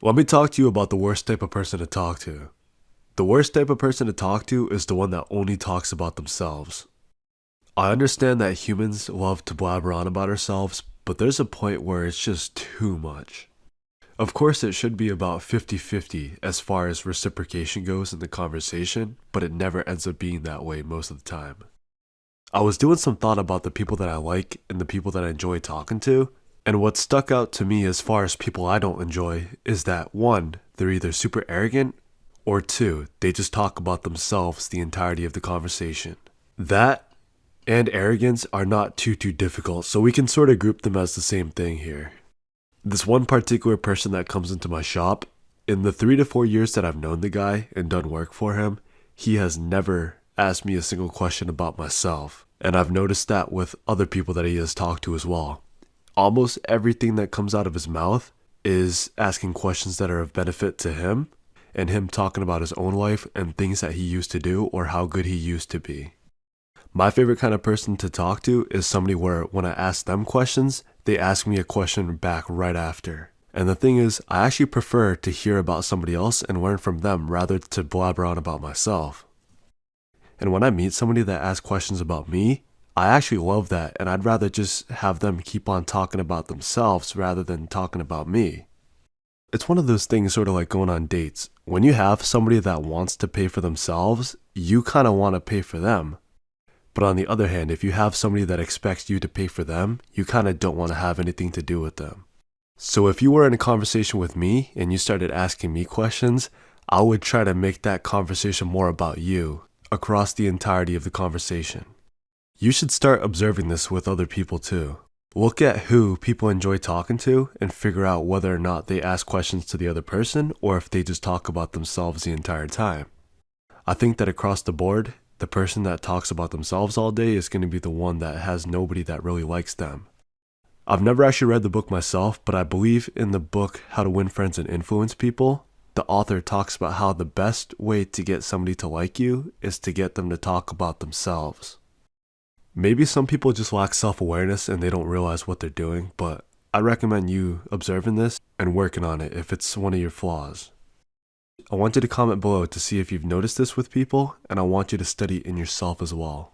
Let me talk to you about the worst type of person to talk to. The worst type of person to talk to is the one that only talks about themselves. I understand that humans love to blabber on about ourselves, but there's a point where it's just too much. Of course, it should be about 50-50 as far as reciprocation goes in the conversation, but it never ends up being that way most of the time. I was doing some thought about the people that I like and the people that I enjoy talking to, and what stuck out to me as far as people I don't enjoy is that one, they're either super arrogant, or two, they just talk about themselves the entirety of the conversation. That and arrogance are not too difficult, so we can sort of group them as the same thing here. This one particular person that comes into my shop, in the 3 to 4 years that I've known the guy and done work for him, he has never asked me a single question about myself. And I've noticed that with other people that he has talked to as well. Almost everything that comes out of his mouth is asking questions that are of benefit to him and him talking about his own life and things that he used to do or how good he used to be. My favorite kind of person to talk to is somebody where when I ask them questions, they ask me a question back right after. And the thing is, I actually prefer to hear about somebody else and learn from them rather to blabber on about myself. And when I meet somebody that asks questions about me, I actually love that, and I'd rather just have them keep on talking about themselves rather than talking about me. It's one of those things sort of like going on dates. When you have somebody that wants to pay for themselves, you kind of want to pay for them. But on the other hand, if you have somebody that expects you to pay for them, you kind of don't want to have anything to do with them. So if you were in a conversation with me and you started asking me questions, I would try to make that conversation more about you across the entirety of the conversation. You should start observing this with other people too. Look at who people enjoy talking to and figure out whether or not they ask questions to the other person or if they just talk about themselves the entire time. I think that across the board, the person that talks about themselves all day is going to be the one that has nobody that really likes them. I've never actually read the book myself, but I believe in the book How to Win Friends and Influence People, the author talks about how the best way to get somebody to like you is to get them to talk about themselves. Maybe some people just lack self-awareness and they don't realize what they're doing, but I recommend you observing this and working on it if it's one of your flaws. I want you to comment below to see if you've noticed this with people, and I want you to study in yourself as well.